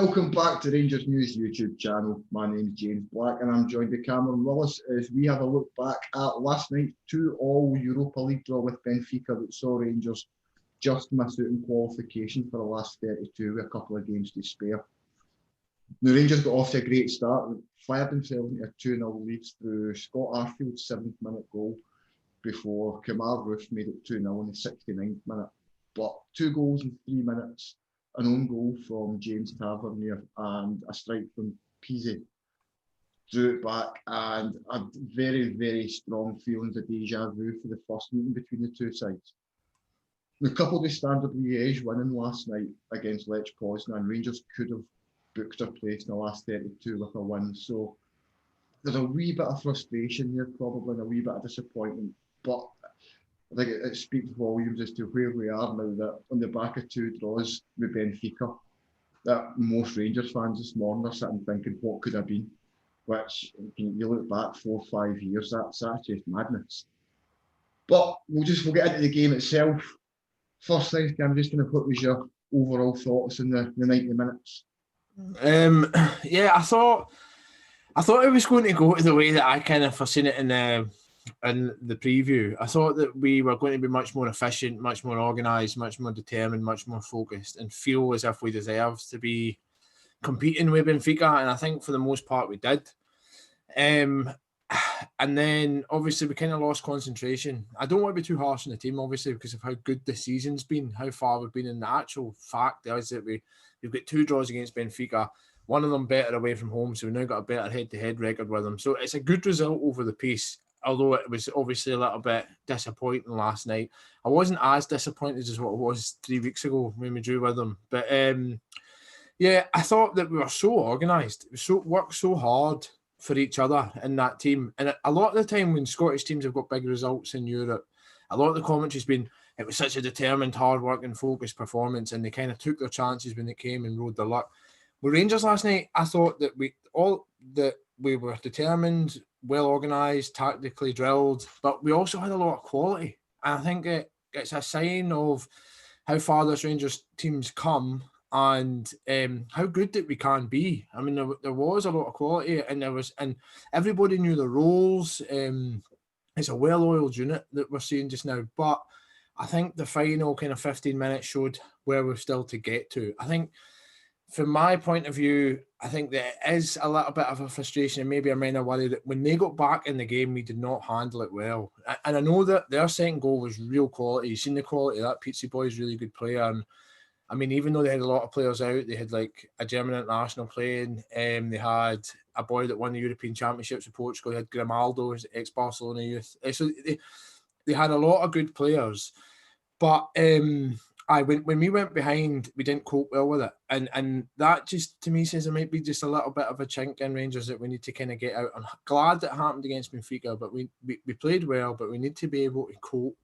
Welcome back to Rangers News YouTube channel. My name is James Black and I'm joined by Cameron Willis as we have a look back at last night's 2-2 Europa League draw with Benfica that saw Rangers just miss out in qualification for the last 32 with a couple of games to spare. The Rangers got off to a great start and fired themselves into a 2-0 lead through Scott Arfield's 7th minute goal before Kamal Roof made it 2-0 in the 69th minute. But 2 goals in 3 minutes. An own goal from James Tavernier and a strike from Pizzi drew it back, and a very, very strong feelings of deja vu for the first meeting between the two sides. The coupled with Standard Liège winning last night against Lech Poznan, Rangers could have booked their place in the last 32 with a win. So there's a wee bit of frustration here, probably, and a wee bit of disappointment, but I think it speaks volumes as to where we are now, that on the back of 2 draws with Benfica, that most Rangers fans this morning are sitting thinking, what could have been? Which, you look back 4 or 5 years, that's just madness. But we'll get into the game itself. First thing, Cam, just kind of what was your overall thoughts in the 90 minutes? Yeah, I thought it was going to go the way that I kind of foreseen it in the preview. I thought that we were going to be much more efficient, much more organised, much more determined, much more focused, and feel as if we deserved to be competing with Benfica, and I think for the most part we did. And then obviously we kind of lost concentration. I don't want to be too harsh on the team, obviously, because of how good the season's been, how far we've been. In the actual fact is that we've got 2 draws against Benfica, one of them better away from home, so we've now got a better head-to-head record with them. So it's a good result over the piece, although it was obviously a little bit disappointing last night. I wasn't as disappointed as what I was 3 weeks ago when we drew with them. But yeah, I thought that we were so organised. We worked so hard for each other in that team. And a lot of the time when Scottish teams have got big results in Europe, a lot of the commentary's been, it was such a determined, hard-working, focused performance, and they kind of took their chances when they came and rode their luck. With Rangers last night, I thought that we were determined, well organised, tactically drilled, but we also had a lot of quality. And I think it's a sign of how far this Rangers team's come and how good that we can be. I mean, there was a lot of quality, and everybody knew their roles. It's a well-oiled unit that we're seeing just now, but I think the final kind of 15 minutes showed where we're still to get to. I think, from my point of view, I think there is a little bit of a frustration, and maybe I'm kind of worried that when they got back in the game, we did not handle it well. And I know that their second goal was real quality. You've seen the quality of that. Pizzi boy is a really good player. And I mean, even though they had a lot of players out, they had like a German international playing. They had a boy that won the European Championships with Portugal. They had Grimaldo, ex-Barcelona youth. So they had a lot of good players. But when we went behind, we didn't cope well with it. And that just, to me, says there might be just a little bit of a chink in Rangers that we need to kind of get out. I'm glad that happened against Benfica, but we played well, but we need to be able to cope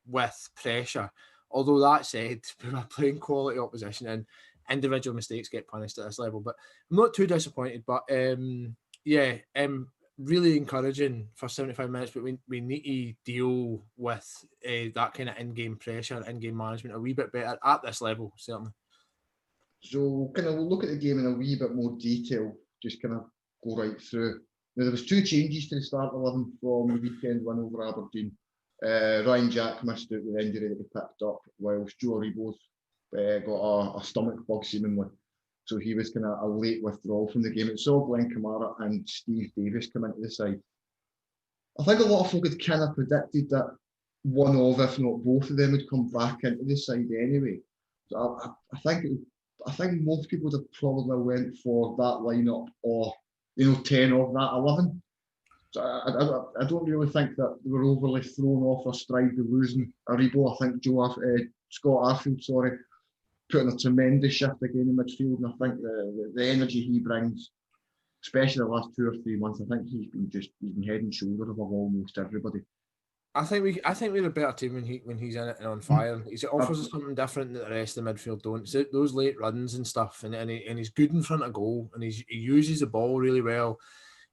with pressure. Although that said, we were playing quality opposition and individual mistakes get punished at this level. But I'm not too disappointed. But really encouraging for 75 minutes, but we need to deal with that kind of in-game pressure, in-game management a wee bit better at this level, certainly. So kind of we'll look at the game in a wee bit more detail, just kind of go right through. Now, there was 2 changes to the start 11 from the weekend win over Aberdeen. Ryan Jack missed out with the injury that he picked up, whilst Joe Aribo's got a stomach bug seemingly. So he was kind of a late withdrawal from the game. It saw Glenn Kamara and Steve Davis come into the side. I think a lot of folk had kind of predicted that one of, if not both of them, would come back into the side anyway. So I think most people would have probably went for that lineup or 10 of that 11. So I don't really think that they were overly thrown off their stride with losing Aribo. I think Scott Arfield, put in a tremendous shift again in midfield, and I think the energy he brings, especially the last 2 or 3 months, I think he's been head and shoulders above almost everybody. I think we're a better team when he's in it and on fire. He offers us something different that the rest of the midfield don't. It's those late runs and stuff, and he's good in front of goal, and he uses the ball really well.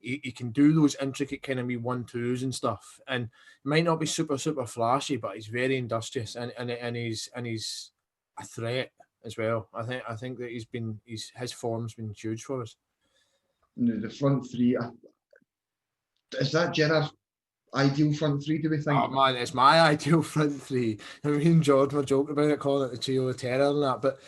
He can do those intricate kind of 1-2s and stuff, and it might not be super flashy, but he's very industrious, and he's a threat as well. I think that his form's been huge for us. The front three, is that Gerrard's ideal front three, do we think? Oh man, it's my ideal front three. I mean, George were joking about it, calling it the trio of terror and that, but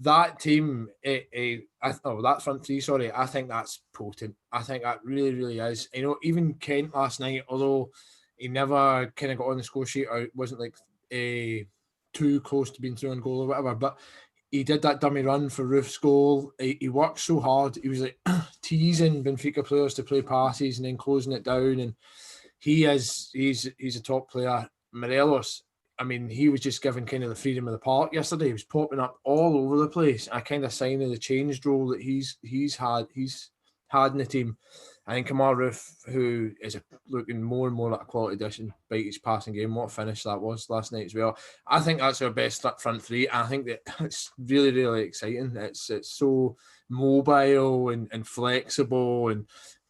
that team, that front three, sorry, I think that's potent. I think that really, really is. You know, even Kent last night, although he never kind of got on the score sheet or wasn't like too close to being through on goal or whatever, but he did that dummy run for Roof's goal. He worked so hard. He was like teasing Benfica players to play passes and then closing it down. And he's a top player. Morelos, I mean, he was just given kind of the freedom of the park yesterday. He was popping up all over the place. A kind of sign of the changed role that he's had in the team. I think Kamal Roof, who is looking more and more like a quality addition by each passing game. What a finish that was last night as well. I think that's our best front three. I think that it's really, really exciting. It's so mobile and flexible and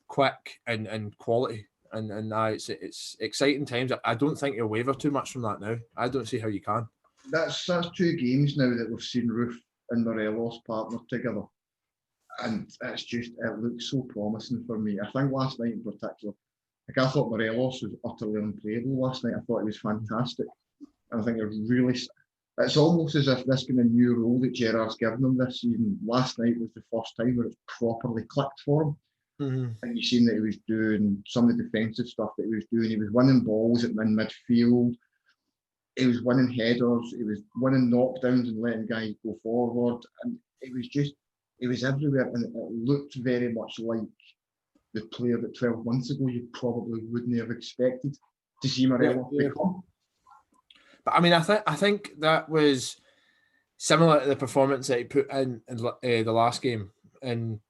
quick and quality. And it's exciting times. I don't think you'll waver too much from that now. I don't see how you can. That's 2 games now that we've seen Roof and Morelos partner together. And it looks so promising for me. I think last night in particular, I thought Morelos was utterly unplayable last night. I thought he was fantastic. And I think it's almost as if this kind of new role that Gerrard's given him this season. Last night was the first time where it's properly clicked for him. Mm-hmm. And you've seen that he was doing some of the defensive stuff that he was doing. He was winning balls at midfield. He was winning headers. He was winning knockdowns and letting guys go forward. And it was everywhere, and it looked very much like the player that 12 months ago you probably wouldn't have expected to see Morelos become. But I mean, I think that was similar to the performance that he put in the last game in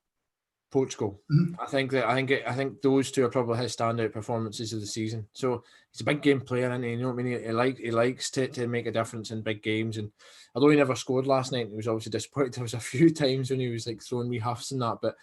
Portugal. Mm-hmm. I think those two are probably his standout performances of the season. So he's a big game player, and you know what I mean. He likes to make a difference in big games. And although he never scored last night, he was obviously disappointed. There was a few times when he was like throwing wee huffs and that, but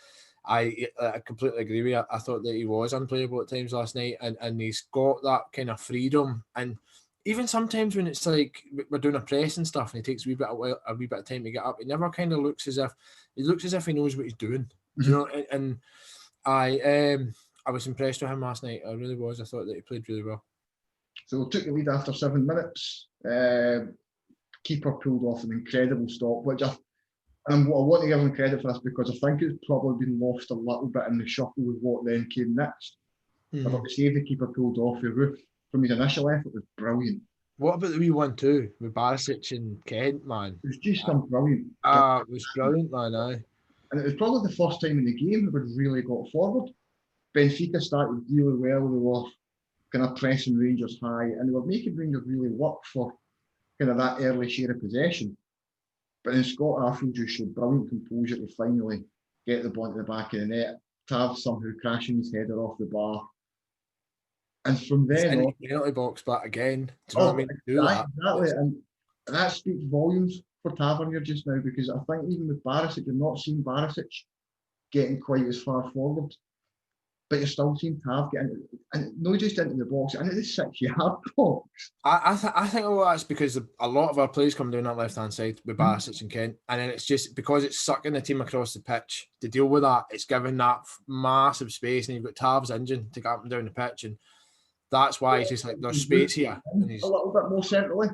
I completely agree with you. I thought that he was unplayable at times last night, and he's got that kind of freedom. And even sometimes when it's like we're doing a press and stuff, and he takes a wee bit of time to get up, he never kind of looks as if he knows what he's doing. Mm-hmm. You know, and I was impressed with him last night. I really was. I thought that he played really well. So we took the lead after 7 minutes. Keeper pulled off an incredible stop, which I want to give him credit for this because I think it's probably been lost a little bit in the shuffle with what then came next. Mm-hmm. But the save the keeper pulled off the Roof from his initial effort was brilliant. What about the wee 1-2 with Barisic and Kent, man? It was just brilliant. It was brilliant, man. Aye. And it was probably the first time in the game that we really got forward. Benfica started really well. They were kind of pressing Rangers high, and they were making Rangers really work for kind of that early share of possession. But then Scott Arfield just showed brilliant composure to finally get the ball to the back of the net. Tav somehow crashing his header off the bar. And from then on, penalty box back again. Do you know what I mean? Exactly. And that speaks volumes for Tavernier just now, because I think even with Barisic, you're not seeing Barisic getting quite as far forward, but you're still seeing Tav getting, and not just into the box, into the 6-yard box. I think that's because a lot of our players come down that left-hand side with Barisic and Kent, and then it's just because it's sucking the team across the pitch to deal with that. It's given that massive space, and you've got Tav's engine to get up and down the pitch, and that's why it's just like there's space here. And he's a little bit more centrally.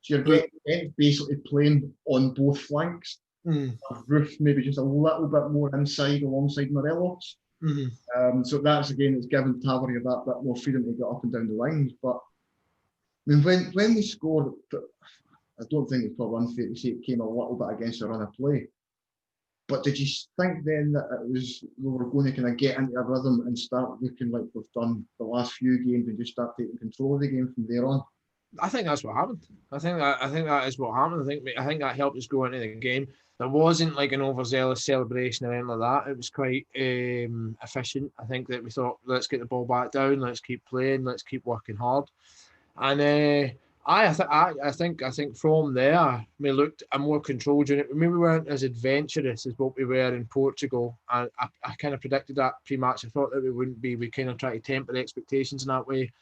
So you're getting basically playing on both flanks. Roof maybe just a little bit more inside alongside Morelos. Mm-hmm. So that's again, it's given Tavernier that bit more freedom to get up and down the lines. But I mean, when we scored, I don't think it's probably unfair to say it came a little bit against the run of play. But did you think then that we were going to kind of get into a rhythm and start looking like we've done the last few games and just start taking control of the game from there on? I think that's what happened. I think that is what happened. I think that helped us go into the game. There wasn't like an overzealous celebration or anything like that. It was quite efficient. I think that we thought, let's get the ball back down, let's keep playing, let's keep working hard. And I think from there we looked a more controlled unit. Maybe we weren't as adventurous as what we were in Portugal. I kind of predicted that pre-match. I thought that we wouldn't be. We kind of tried to temper the expectations in that way.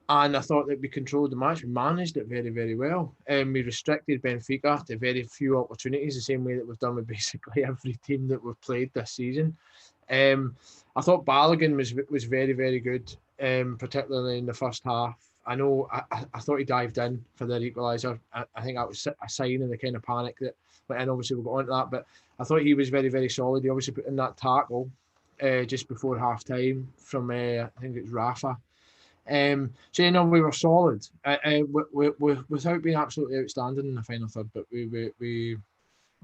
And I thought that we controlled the match. We managed it very, very well. We restricted Benfica to very few opportunities, the same way that we've done with basically every team that we've played this season. I thought Balogun was very, very good, particularly in the first half. I know I thought he dived in for the equaliser. I think that was a sign of the kind of panic that went in. Obviously, we'll go on to that, but I thought he was very, very solid. He obviously put in that tackle just before half time from, I think it was Rafa. So we were solid without being absolutely outstanding in the final third, but we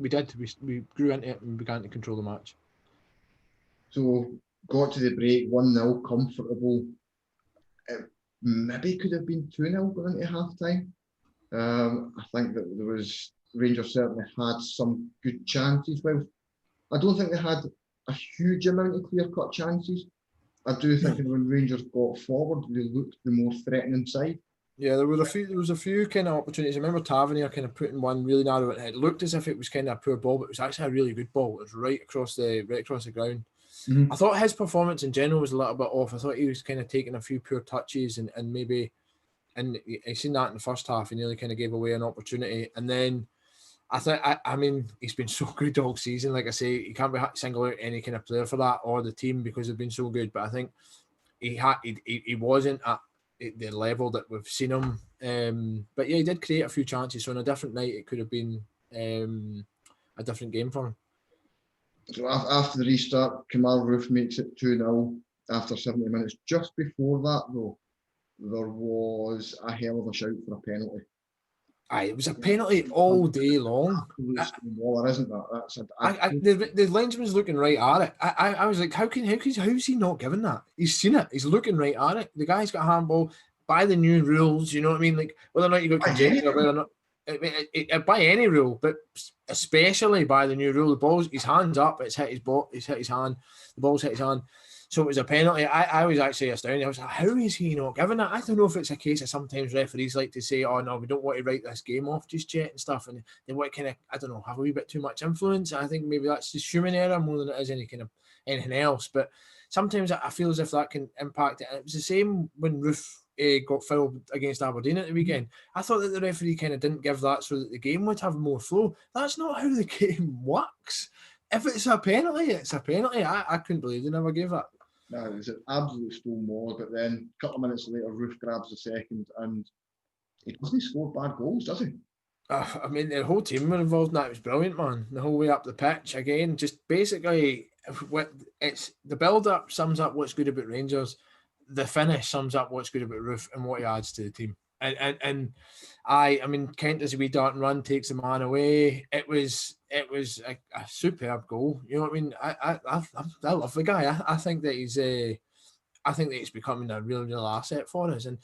grew into it and began to control the match. So got to the break 1-0, comfortable. It maybe could have been 2-0 going into half time. I think that Rangers certainly had some good chances. Well, I don't think they had a huge amount of clear-cut chances. I do think that when Rangers got forward, they looked the more threatening side. Yeah, there was a few kind of opportunities. I remember Tavernier kind of putting one really narrow. It looked as if it was kind of a poor ball, but it was actually a really good ball. It was right across the ground. Mm-hmm. I thought his performance in general was a little bit off. I thought he was kind of taking a few poor touches and maybe, and I seen that in the first half. He nearly kind of gave away an opportunity, and then I mean, he's been so good all season. Like I say, you can't single out any kind of player for that or the team because they've been so good. But I think he wasn't at the level that we've seen him. But yeah, he did create a few chances. So on a different night, it could have been a different game for him. So after the restart, Kamal Roof makes it 2-0 after 70 minutes. Just before that, though, there was a hell of a shout for a penalty. It was a penalty all day long. Waller, isn't that? The linesman's looking right at it. I was like, how's he not giving that? He's seen it. He's looking right at it. The guy's got a handball by the new rules. You know what I mean? Like whether or not you got conjecture or whether or not by any rule, but especially by the new rule, the ball's his hands up. It's hit his ball. It's hit his hand. The ball's hit his hand. So it was a penalty. I was actually astounded. I was like, how is he not giving that? I don't know if it's a case of sometimes referees like to say, oh, no, we don't want to write this game off just yet and stuff. And they want to kind of, I don't know, have a wee bit too much influence. I think maybe that's just human error more than it is anything else. But sometimes I feel as if that can impact it. And it was the same when Roof got fouled against Aberdeen at the weekend. I thought that the referee kind of didn't give that so that the game would have more flow. That's not how the game works. If it's a penalty, it's a penalty. I couldn't believe they never gave that. No, it was an absolute stonewall, but then a couple of minutes later, Roof grabs the second, and he doesn't score bad goals, does he? I mean, the whole team were involved in that. It was brilliant, man. The whole way up the pitch. Again, just basically, it's the build-up sums up what's good about Rangers. The finish sums up what's good about Roof and what he adds to the team. And I mean, Kent does a wee dart and run, takes the man away. It was a superb goal. You know what I mean? I love the guy. I think that he's becoming a real asset for us. And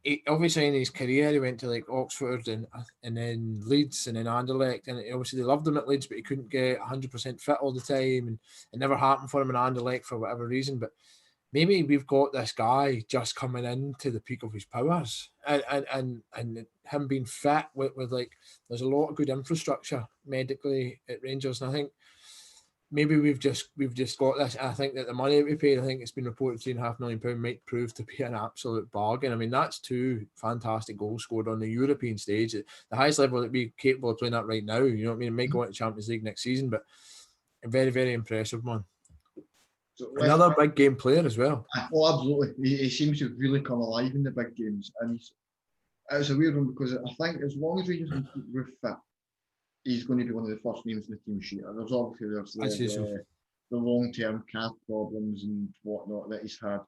he, obviously in his career, he went to like Oxford and then Leeds and then Anderlecht. And obviously they loved him at Leeds, but he couldn't get 100% fit all the time, and it never happened for him in Anderlecht for whatever reason. But maybe we've got this guy just coming into the peak of his powers, and him being fit with like, there's a lot of good infrastructure medically at Rangers, and I think maybe we've just got this. I think that the money that we paid, I think it's been reported £3.5 million, might prove to be an absolute bargain. I mean, that's two fantastic goals scored on the European stage at the highest level that we're capable of playing at right now. You know what I mean? It might go into Champions League next season, but very, very impressive, man. So another big game player as well. Oh, absolutely. He seems to really come alive in the big games. And it's a weird one because I think as long as we just keep Roof fit, he's going to be one of the first names in the team sheet. And there's obviously the long-term calf problems and whatnot that he's had.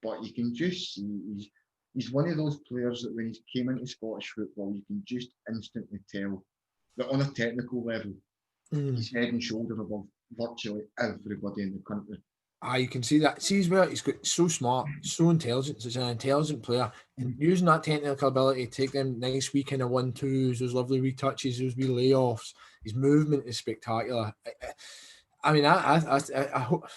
But you can just see he's one of those players that when he came into Scottish football, you can just instantly tell that on a technical level, he's head and shoulders above virtually everybody in the country. You can see that. See as well, he's so smart, so intelligent. He's an intelligent player. And using that technical ability to take them nice wee kind of 1-2s, those lovely wee touches, those wee layoffs. His movement is spectacular. I mean, I hope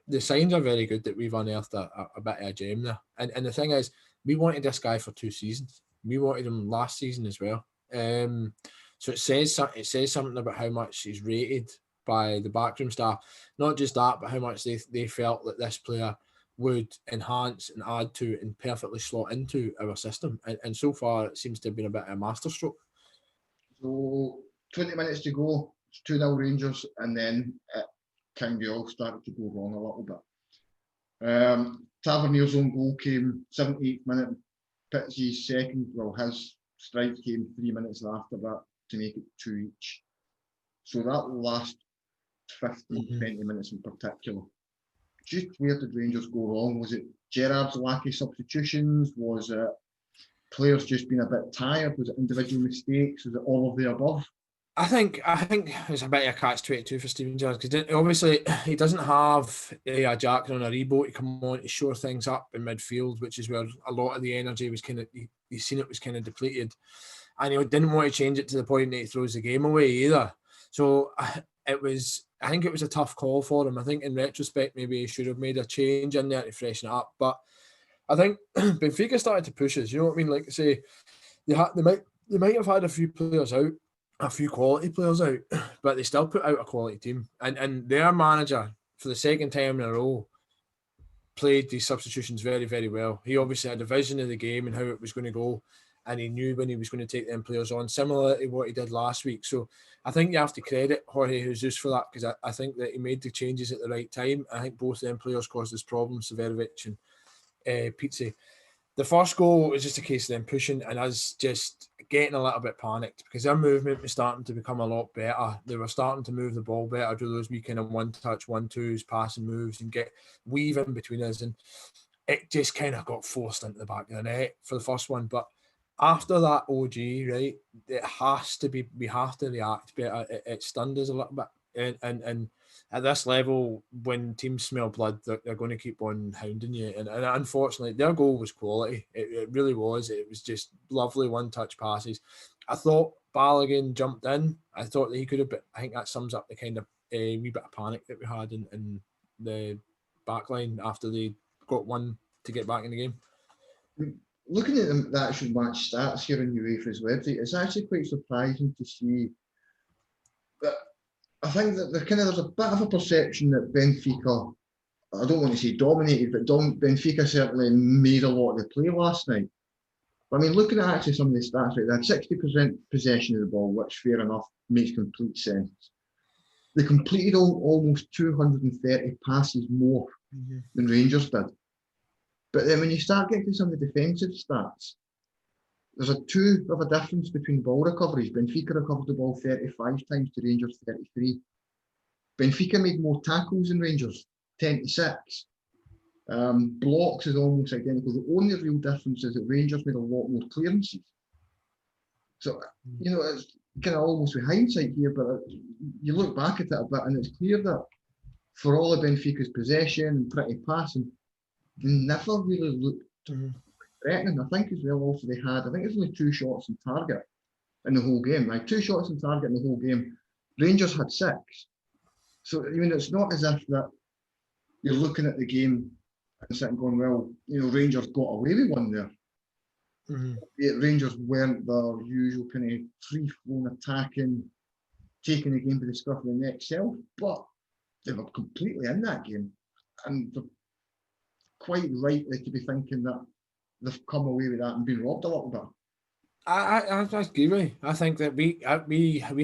the signs are very good that we've unearthed a bit of a gem there. And the thing is, we wanted this guy for 2 seasons. We wanted him last season as well. So it says something about how much he's rated by the backroom staff. Not just that, but how much they felt that this player would enhance and add to and perfectly slot into our system. And so far, it seems to have been a bit of a masterstroke. So 20 minutes to go, it's 2-0 Rangers, and then it kind of all started to go wrong a little bit. Tavernier's own goal came 78th minute. Pitts' second, well, his strike came 3 minutes after that to make it 2 each. So that last 15, 20 minutes in particular, just where did Rangers go wrong? Was it Gerrard's lack of substitutions? Was it players just being a bit tired? Was it individual mistakes? Was it all of the above? I think it's a bit of a catch-22 for Steven Gerrard, because obviously he doesn't have a Jack on a Rebo to come on to shore things up in midfield, which is where a lot of the energy was kind of, you seen it was kind of depleted, and he didn't want to change it to the point that he throws the game away either. So I think it was a tough call for him. I think in retrospect maybe he should have made a change in there to freshen it up, but I think Benfica started to push us. You know what I mean? Like I say, they might have had a few players out, a few quality players out, but they still put out a quality team. And their manager, for the second time in a row, played these substitutions very, very well. He obviously had a vision of the game and how it was going to go, and he knew when he was going to take them players on, similar to what he did last week. So I think you have to credit Jorge Jesus for that, because I think that he made the changes at the right time. I think both of them players caused us problems, Severovic and Pizzi. The first goal was just a case of them pushing and us just getting a little bit panicked, because their movement was starting to become a lot better. They were starting to move the ball better, do those wee kind of one-touch, one-twos, passing moves, and get weave in between us. And it just kind of got forced into the back of the net for the first one. But after that OG, right, it has to be, we have to react better. It stunned us a little bit. And at this level, when teams smell blood, they're going to keep on hounding you. And unfortunately, their goal was quality. It really was. It was just lovely one-touch passes. I thought Balogun jumped in. I thought that he could have, but I think that sums up the kind of wee bit of panic that we had in the back line after they got one to get back in the game. Looking at the actual match stats here on UEFA's website, it's actually quite surprising to see that. I think that there's a bit of a perception that Benfica, I don't want to say dominated, but Benfica certainly made a lot of the play last night. But I mean, looking at actually some of the stats, right, they had 60% possession of the ball, which fair enough, makes complete sense. They completed almost 230 passes more than Rangers did. But then when you start getting to some of the defensive stats, there's a 2 of a difference between ball recoveries. Benfica recovered the ball 35 times to Rangers 33. Benfica made more tackles than Rangers, 10 to 6. Blocks is almost identical. The only real difference is that Rangers made a lot more clearances. So, you know, it's kind of almost with hindsight here, but you look back at it a bit and it's clear that for all of Benfica's possession and pretty passing, they never really looked threatening. I think as well also they had, I think it's only 2 shots on target in the whole game. Like 2 shots on target in the whole game. Rangers had 6. So, I mean, it's not as if that you're looking at the game and sitting going, well, you know, Rangers got away with one there. Rangers weren't the usual kind of free-flowing attacking, taking the game to the scruff of the neck self, but they were completely in that game. And they're quite rightly to be thinking that they've come away with that and been robbed a little bit. I agree with you. I think that we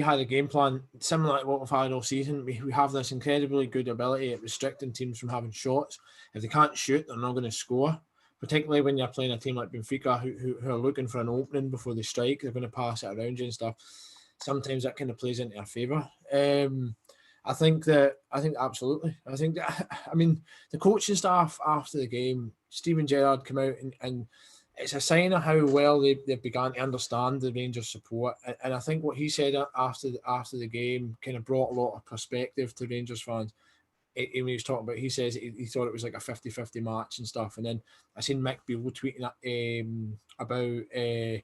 had a game plan similar to what we've had all season. We have this incredibly good ability at restricting teams from having shots. If they can't shoot, they're not going to score. Particularly when you're playing a team like Benfica who are looking for an opening before they strike, they're going to pass it around you and stuff. Sometimes that kind of plays into our favour. I think absolutely. I think that, I mean, the coaching staff after the game, Steven Gerrard came out and it's a sign of how well they've begun to understand the Rangers support. And I think what he said after the game kind of brought a lot of perspective to Rangers fans. When he was talking about, he says he thought it was like a 50-50 match and stuff. And then I seen Mick Beale tweeting about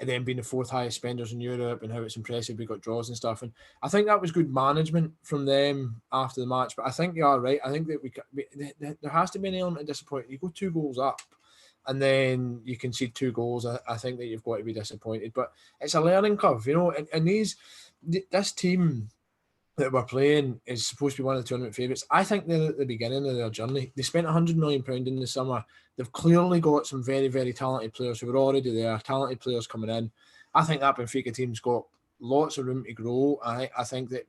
them being the 4th highest spenders in Europe and how it's impressive we got draws and stuff. And I think that was good management from them after the match. But I think you are right. I think that there has to be an element of disappointment. You go 2 goals up and then you concede 2 goals. I think that you've got to be disappointed. But it's a learning curve, you know. And this team, that we're playing is supposed to be one of the tournament favourites. I think they're at the beginning of their journey. They spent £100 million in the summer. They've clearly got some very, very talented players who are already there, talented players coming in. I think that Benfica team's got lots of room to grow. I think that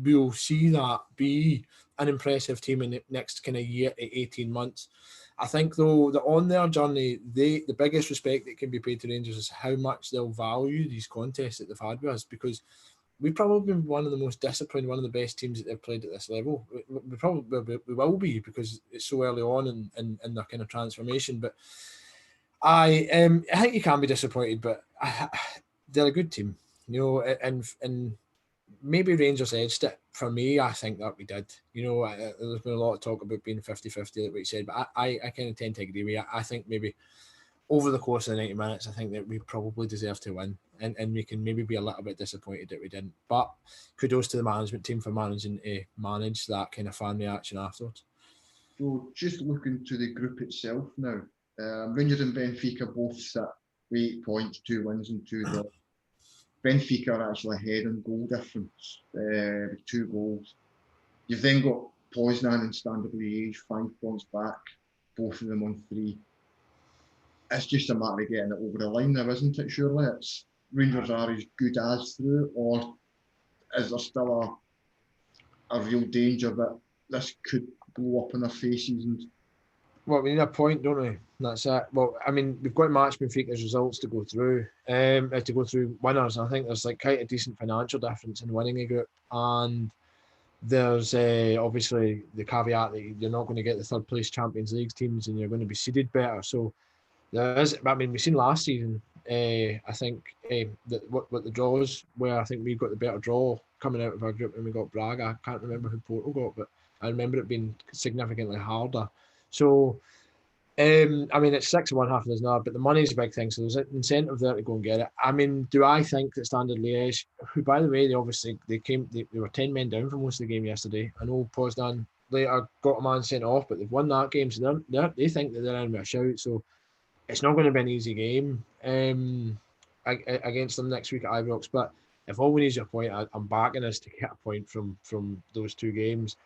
we'll see that be an impressive team in the next kind of year to 18 months. I think, though, that on their journey, the biggest respect that can be paid to Rangers is how much they'll value these contests that they've had with us, because we've probably been one of the most disciplined, one of the best teams that they've played at this level. We will be, because it's so early on in their kind of transformation. But I think you can be disappointed, but they're a good team, and maybe Rangers edged it. For me, I think that we did. There's been a lot of talk about being 50-50, like what you said, but I kind of tend to agree with you. I think maybe over the course of the 90 minutes, I think that we probably deserve to win, and we can maybe be a little bit disappointed that we didn't. But kudos to the management team for managing to manage that kind of fan reaction afterwards. So just looking to the group itself now, Rangers and Benfica both sit with 8 points, 2 wins and 2 draws. Benfica are actually ahead in goal difference with 2 goals. You've then got Poznan and Standard Liège 5 points back, both of them on 3. It's just a matter of getting it over the line now, isn't it? Surely it's Rangers are as good as through, or is there still a real danger that this could blow up in their faces? And well, we need a point, don't we? That's it. Well, I mean, we've got to match Benfica's results to go through, winners. I think there's like quite a decent financial difference in winning a group, and there's obviously the caveat that you're not going to get the third place Champions League teams, and you're going to be seeded better. So there is. I mean, we've seen last season. I think that what the draws were. I think we got the better draw coming out of our group, and we got Braga. I can't remember who Porto got, but I remember it being significantly harder. So, I mean, it's 6 of one, half of there's not, but the money's a big thing, so there's an incentive there to go and get it. I mean, do I think that Standard Liège, who, by the way, they were 10 men down for most of the game yesterday. I know Poznan later got a man sent off, but they've won that game, so they think that they're in with a shout. So it's not going to be an easy game against them next week at Ibrox. But if all we need is a point, I'm backing us to get a point from those 2 games.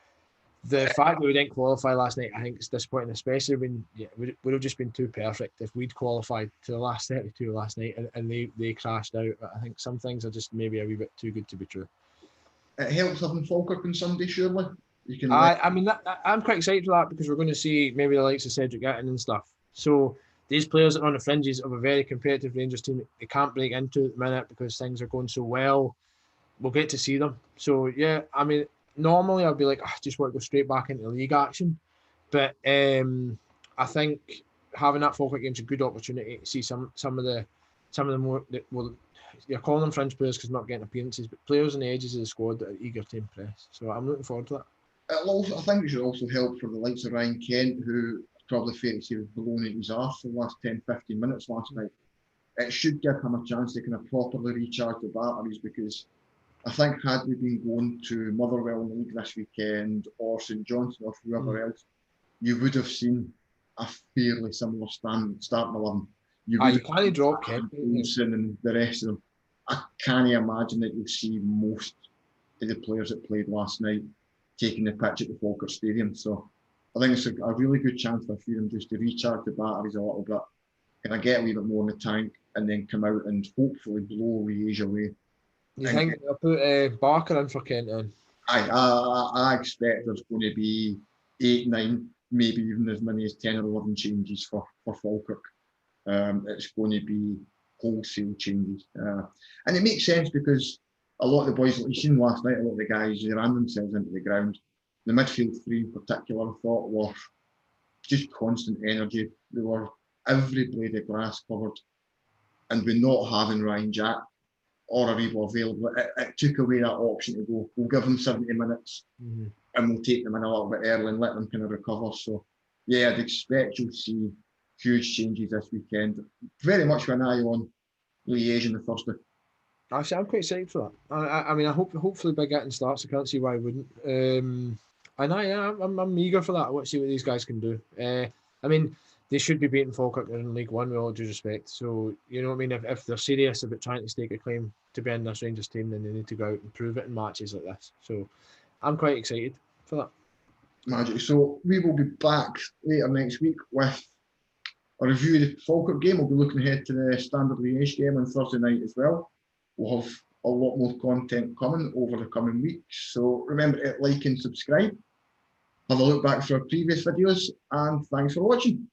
The fact that we didn't qualify last night, I think it's disappointing, especially when we'd have just been too perfect if we'd qualified to the last 32 last night and they crashed out. I think some things are just maybe a wee bit too good to be true. it helps having Falkirk on Sunday, surely. You can. I mean, I'm quite excited for that, because we're going to see maybe the likes of Cedric Itten and stuff. So these players that are on the fringes of a very competitive Rangers team, they can't break into at the minute because things are going so well. We'll get to see them. So yeah, I mean, normally I'd be like, I just want to go straight back into league action. But I think having that Falkirk game is a good opportunity to see some of the more, well, you're calling them fringe players because not getting appearances, but players on the edges of the squad that are eager to impress. So I'm looking forward to that. I think it should also help for the likes of Ryan Kent, who probably fair to say was blown at his arse for the last 10-15 minutes last night. It should give him a chance to kind of properly recharge the batteries, because I think had we been going to Motherwell League this weekend or St Johnstone or whoever else, you would have seen a fairly similar starting 11. You can't drop Kent and the rest of them. I can't imagine that you'll see most of the players that played last night taking the pitch at the Falkirk Stadium. So I think it's a really good chance for a few of them just to recharge the batteries a little bit, kind of get a wee bit more in the tank, and then come out and hopefully blow Liège away. You think they'll put Barker in for Kent then? I expect there's going to be 8, 9, maybe even as many as 10 or 11 changes for Falkirk. It's going to be wholesale changes. And it makes sense, because a lot of the boys that you've seen last night, a lot of the guys, they ran themselves into the ground. The midfield 3 in particular, I thought, were just constant energy. They were every blade of grass covered. And with not having Ryan Jack or Aribo available, it took away that option to go, we'll give them 70 minutes and we'll take them in a little bit early and let them kind of recover. So, yeah, I'd expect you'll see huge changes this weekend. Very much with an eye on Liège on the Thursday. Actually, I'm quite excited for that. I mean, hopefully Big Itten starts. I can't see why I wouldn't. And I'm eager for that. I want to see what these guys can do. I mean, they should be beating Falkirk in League One with all due respect. So, you know what I mean? If they're serious about trying to stake a claim to be in this Rangers team, then they need to go out and prove it in matches like this. So I'm quite excited for that. Magic. So we will be back later next week with a review of the Falkirk game. We'll be looking ahead to the Standard Liège game on Thursday night as well. We'll have a lot more content coming over the coming weeks. So remember to like and subscribe. Have a look back for our previous videos, and thanks for watching.